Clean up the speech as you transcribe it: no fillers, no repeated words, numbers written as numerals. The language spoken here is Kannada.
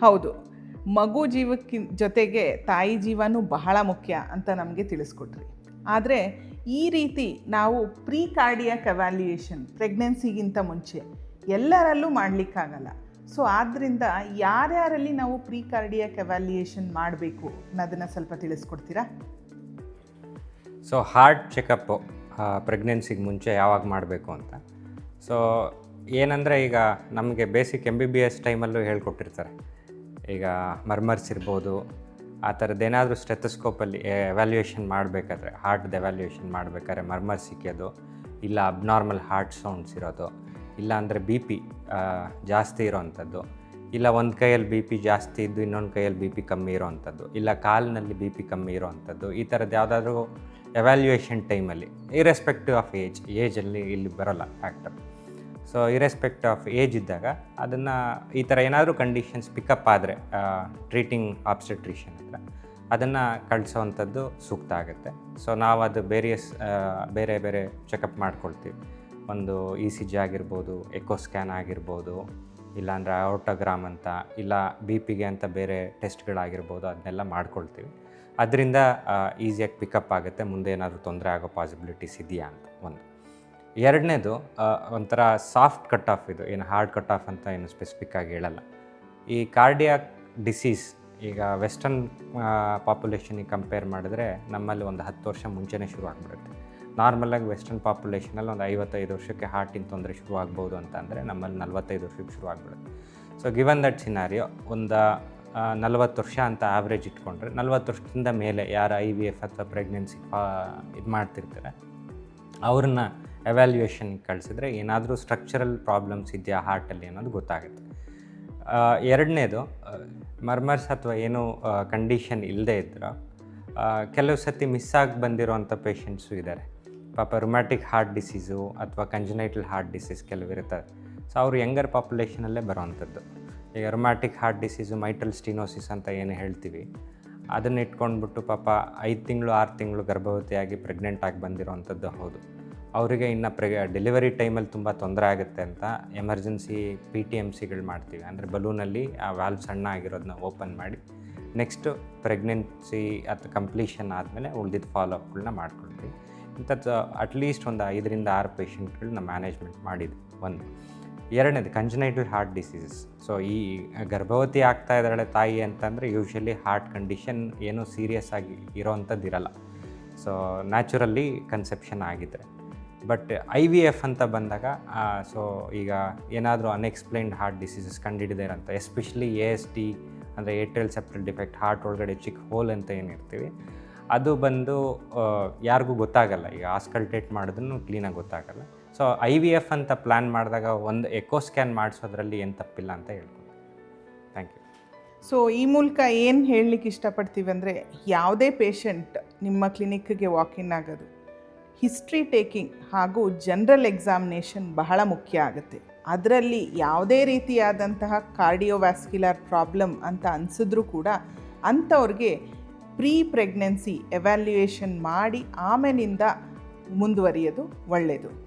ಹೌದು, ಮಗು ಜೊತೆಗೆ ತಾಯಿ ಜೀವನೂ ಬಹಳ ಮುಖ್ಯ ಅಂತ ನಮಗೆ ತಿಳಿಸ್ಕೊಟ್ರಿ. ಆದರೆ ಈ ರೀತಿ ನಾವು ಪ್ರೀ ಕಾರ್ಡಿಯಾಕ್ ಎವ್ಯಾಲ್ಯೂಯೇಷನ್ ಪ್ರೆಗ್ನೆನ್ಸಿಗಿಂತ ಮುಂಚೆ ಎಲ್ಲರಲ್ಲೂ ಮಾಡಲಿಕ್ಕಾಗಲ್ಲ. ಸೊ ಆದ್ದರಿಂದ ಯಾರ್ಯಾರಲ್ಲಿ ನಾವು ಪ್ರೀ ಕಾರ್ಡಿಯಾಕ್ ಎವ್ಯಾಲ್ಯೂಯೇಷನ್ ಮಾಡಬೇಕು ಅನ್ನೋದನ್ನು ಸ್ವಲ್ಪ ತಿಳಿಸ್ಕೊಡ್ತೀರಾ? ಸೊ ಹಾರ್ಟ್ ಚೆಕಪ್ಪು ಪ್ರೆಗ್ನೆನ್ಸಿಗೆ ಮುಂಚೆ ಯಾವಾಗ ಮಾಡಬೇಕು ಅಂತ. ಸೊ ಏನಂದರೆ, ಈಗ ನಮಗೆ ಬೇಸಿಕ್ MBBS ಟೈಮಲ್ಲೂ ಹೇಳ್ಕೊಟ್ಟಿರ್ತಾರೆ. ಈಗ ಮರ್ಮರ್ಸ್ ಇರ್ಬೋದು, ಆ ಥರದ್ದೇನಾದರೂ ಸ್ಟೆಥೋಸ್ಕೋಪಲ್ಲಿ ಎವ್ಯಾಲ್ಯೂಯೇಷನ್ ಮಾಡಬೇಕಾದ್ರೆ, ಹಾರ್ಟ್ದು ಎವ್ಯಾಲ್ಯೂಯೇಷನ್ ಮಾಡಬೇಕಾದ್ರೆ ಮರ್ಮರ್ಸ್ ಸಿಕ್ಕೋದು, ಇಲ್ಲ ಅಬ್ನಾರ್ಮಲ್ ಹಾರ್ಟ್ ಸೌಂಡ್ಸ್ ಇರೋದು, ಇಲ್ಲ ಅಂದರೆ BP ಜಾಸ್ತಿ ಇರೋವಂಥದ್ದು, ಇಲ್ಲ ಒಂದು ಕೈಯಲ್ಲಿ BP ಜಾಸ್ತಿ ಇದ್ದು ಇನ್ನೊಂದು ಕೈಯಲ್ಲಿ BP ಕಮ್ಮಿ ಇರೋವಂಥದ್ದು, ಇಲ್ಲ ಕಾಲಿನಲ್ಲಿ BP ಕಮ್ಮಿ ಇರೋವಂಥದ್ದು, ಈ ಥರದ್ದು ಯಾವುದಾದ್ರೂ ಎವ್ಯಾಲ್ಯೂಯೇಷನ್ ಟೈಮಲ್ಲಿ ಇರೆಸ್ಪೆಕ್ಟಿವ್ ಆಫ್ ಏಜಲ್ಲಿ ಇಲ್ಲಿ ಬರೋಲ್ಲ factor. So irrespective of age ಇದ್ದಾಗ ಅದನ್ನು ಈ ಥರ ಏನಾದರೂ ಕಂಡೀಷನ್ಸ್ ಪಿಕಪ್ ಆದರೆ ಟ್ರೀಟಿಂಗ್ ಆಬ್ಸ್ಟೆಟ್ರಿಷಿಯನ್ ಹತ್ರ ಅದನ್ನು ಕಳಿಸೋವಂಥದ್ದು ಸೂಕ್ತ ಆಗುತ್ತೆ. ಸೊ ನಾವು ಅದು ಬೇರೆ ಬೇರೆ ಚೆಕಪ್ ಮಾಡ್ಕೊಳ್ತೀವಿ. ಒಂದು ECG ಆಗಿರ್ಬೋದು, ಎಕೋ ಸ್ಕ್ಯಾನ್ ಆಗಿರ್ಬೋದು, ಇಲ್ಲಾಂದರೆ ಔಟೋಗ್ರಾಮ್ ಅಂತ, ಇಲ್ಲ BP ಅಂತ ಬೇರೆ ಟೆಸ್ಟ್ಗಳಾಗಿರ್ಬೋದು, ಅದನ್ನೆಲ್ಲ ಮಾಡ್ಕೊಳ್ತೀವಿ. ಅದರಿಂದ ಈಸಿಯಾಗಿ ಪಿಕಪ್ ಆಗುತ್ತೆ ಮುಂದೆ ಏನಾದರೂ ತೊಂದರೆ ಆಗೋ ಪಾಸಿಬಿಲಿಟೀಸ್ ಇದೆಯಾ ಅಂತ. ಒಂದು ಎರಡನೇದು, ಒಂಥರ ಸಾಫ್ಟ್ ಕಟ್ ಆಫ್. ಇದು ಏನು ಹಾರ್ಡ್ ಕಟ್ ಆಫ್ ಅಂತ ಏನು ಸ್ಪೆಸಿಫಿಕ್ಕಾಗಿ ಹೇಳಲ್ಲ. ಈ ಕಾರ್ಡಿಯಾಕ್ ಡಿಸೀಸ್ ಈಗ ವೆಸ್ಟರ್ನ್ ಪಾಪ್ಯುಲೇಷನಿಗೆ ಕಂಪೇರ್ ಮಾಡಿದ್ರೆ ನಮ್ಮಲ್ಲಿ ಒಂದು 10 ವರ್ಷ ಮುಂಚೆನೇ ಶುರು ಆಗಿಬಿಡುತ್ತೆ. ನಾರ್ಮಲಾಗಿ ವೆಸ್ಟರ್ನ್ ಪಾಪ್ಯುಲೇಷನಲ್ಲಿ ಒಂದು 55 ವರ್ಷಕ್ಕೆ ಹಾರ್ಟಿನ ತೊಂದರೆ ಶುರು ಆಗ್ಬೋದು ಅಂತ ಅಂದರೆ ನಮ್ಮಲ್ಲಿ 45 ವರ್ಷಕ್ಕೆ ಶುರು ಆಗಿಬಿಡುತ್ತೆ. ಸೊ ಗಿವನ್ ದಟ್ ಸಿನಾರಿಯೋ ಒಂದು 40 ವರ್ಷ ಅಂತ ಆವ್ರೇಜ್ ಇಟ್ಕೊಂಡ್ರೆ, 40 ವರ್ಷದಿಂದ ಮೇಲೆ ಯಾರು IVF ಅಥವಾ ಪ್ರೆಗ್ನೆನ್ಸಿ ಇದು ಮಾಡ್ತಿರ್ತಾರೆ ಅವ್ರನ್ನ ಎವ್ಯಾಲ್ಯೂಯೇಷನ್ಗೆ ಕಳಿಸಿದ್ರೆ ಏನಾದರೂ ಸ್ಟ್ರಕ್ಚರಲ್ ಪ್ರಾಬ್ಲಮ್ಸ್ ಇದೆಯಾ ಹಾರ್ಟಲ್ಲಿ ಅನ್ನೋದು ಗೊತ್ತಾಗುತ್ತೆ. ಎರಡನೇದು, ಮರ್ಮರ್ಸ್ ಅಥವಾ ಏನೂ ಕಂಡೀಷನ್ ಇಲ್ಲದೇ ಇದ್ದರೂ ಕೆಲವು ಸತಿ ಮಿಸ್ ಆಗಿ ಬಂದಿರೋವಂಥ ಪೇಷಂಟ್ಸು ಇದ್ದಾರೆ. ಪಾಪ ರುಮ್ಯಾಟಿಕ್ ಹಾರ್ಟ್ ಡಿಸೀಸು ಅಥವಾ ಕಂಜನೈಟಲ್ ಹಾರ್ಟ್ ಡಿಸೀಸ್ ಕೆಲವು ಇರ್ತಾರೆ. ಸೊ ಅವರು ಯಂಗರ್ ಪಾಪ್ಯುಲೇಷನಲ್ಲೇ ಬರೋವಂಥದ್ದು. ಈಗ ರುಮ್ಯಾಟಿಕ್ ಹಾರ್ಟ್ ಡಿಸೀಸು, ಮೈಟಲ್ ಸ್ಟೀನೋಸಿಸ್ ಅಂತ ಏನು ಹೇಳ್ತೀವಿ, ಅದನ್ನು ಇಟ್ಕೊಂಡ್ಬಿಟ್ಟು ಪಾಪ 5 ತಿಂಗಳು 6 ತಿಂಗಳು ಗರ್ಭವತಿಯಾಗಿ ಪ್ರೆಗ್ನೆಂಟ್ ಆಗಿ ಬಂದಿರೋವಂಥದ್ದು. ಹೌದು, ಅವರಿಗೆ ಇನ್ನು ಡೆಲಿವರಿ ಟೈಮಲ್ಲಿ ತುಂಬ ತೊಂದರೆ ಆಗುತ್ತೆ ಅಂತ ಎಮರ್ಜೆನ್ಸಿ PTMCಗಳು ಮಾಡ್ತೀವಿ. ಅಂದರೆ ಬಲೂನಲ್ಲಿ ಆ ವ್ಯಾಲ್ವ್ ಸಣ್ಣ ಆಗಿರೋದನ್ನ ಓಪನ್ ಮಾಡಿ ನೆಕ್ಸ್ಟು ಪ್ರೆಗ್ನೆನ್ಸಿ ಅಥವಾ ಕಂಪ್ಲೀಷನ್ ಆದಮೇಲೆ ಉಳಿದಿದ್ದ ಫಾಲೋಅಪ್ಗಳನ್ನ ಮಾಡ್ಕೊಳ್ತೀವಿ. ಇಂಥದ್ದು ಅಟ್ಲೀಸ್ಟ್ ಒಂದು 5ರಿಂದ 6 ಪೇಷಂಟ್ಗಳನ್ನ ಮ್ಯಾನೇಜ್ಮೆಂಟ್ ಮಾಡಿದ್ವಿ. ಒಂದು ಎರಡನೇದು, ಕಂಜನೈಟಲ್ ಹಾರ್ಟ್ ಡಿಸೀಸಸ್. ಸೊ ಈ ಗರ್ಭವತಿ ಆಗ್ತಾ ಇದ್ದಾಳೆ ತಾಯಿ ಅಂತಂದರೆ ಯೂಶ್ವಲಿ ಹಾರ್ಟ್ ಕಂಡೀಷನ್ ಏನೂ ಸೀರಿಯಸ್ ಆಗಿ ಇರೋವಂಥದ್ದು ಇರಲ್ಲ. ಸೊ ನ್ಯಾಚುರಲ್ಲಿ ಕನ್ಸೆಪ್ಷನ್ ಆಗಿದ್ದರೆ. ಬಟ್ IVF ಅಂತ ಬಂದಾಗ ಸೊ ಈಗ ಏನಾದರೂ ಅನ್ಎಕ್ಸ್ಪ್ಲೈನ್ಡ್ ಹಾರ್ಟ್ ಡಿಸೀಸಸ್ ಕಂಡುಹಿಡಿದೇ ಇರೋಂಥ, ಎಸ್ಪೆಷಲಿ ASD ಅಂದರೆ ಏಟ್ರಿಯಲ್ ಸೆಪ್ಟಲ್ ಡಿಫೆಕ್ಟ್, ಹಾರ್ಟ್ ಒಳಗಡೆ ಚಿಕ್ಕ ಹೋಲ್ ಅಂತ ಏನಿರ್ತೀವಿ, ಅದು ಬಂದು ಯಾರಿಗೂ ಗೊತ್ತಾಗಲ್ಲ. ಈಗ ಆಸ್ಕಲ್ಟೇಟ್ ಮಾಡಿದ್ರೂ ಕ್ಲೀನಾಗಿ ಗೊತ್ತಾಗಲ್ಲ. ಸೊ IVF ಅಂತ ಪ್ಲ್ಯಾನ್ ಮಾಡಿದಾಗ ಒಂದು ಎಕೋ ಸ್ಕ್ಯಾನ್ ಮಾಡಿಸೋದ್ರಲ್ಲಿ ಏನು ತಪ್ಪಿಲ್ಲ ಅಂತ ಹೇಳ್ಬೋದು. Thank you. ಸೊ ಈ ಮೂಲಕ ಏನು ಹೇಳಲಿಕ್ಕೆ ಇಷ್ಟಪಡ್ತೀವಿ ಅಂದರೆ, ಯಾವುದೇ ಪೇಷಂಟ್ ನಿಮ್ಮ ಕ್ಲಿನಿಕ್ಗೆ ವಾಕಿನ್ ಆಗೋದು ಹಿಸ್ಟ್ರಿ ಟೇಕಿಂಗ್ ಹಾಗೂ ಜನರಲ್ ಎಕ್ಸಾಮಿನೇಷನ್ ಬಹಳ ಮುಖ್ಯ ಆಗುತ್ತೆ. ಅದರಲ್ಲಿ ಯಾವುದೇ ರೀತಿಯಾದಂತಹ ಕಾರ್ಡಿಯೋವ್ಯಾಸ್ಕ್ಯುಲರ್ ಪ್ರಾಬ್ಲಮ್ ಅಂತ ಅನಿಸಿದ್ರೂ ಕೂಡ ಅಂಥವ್ರಿಗೆ ಪ್ರೀ ಪ್ರೆಗ್ನೆನ್ಸಿ ಎವ್ಯಾಲ್ಯೂಯೇಷನ್ ಮಾಡಿ ಆಮೇಲಿಂದ ಮುಂದುವರಿಯೋದು ಒಳ್ಳೆಯದು.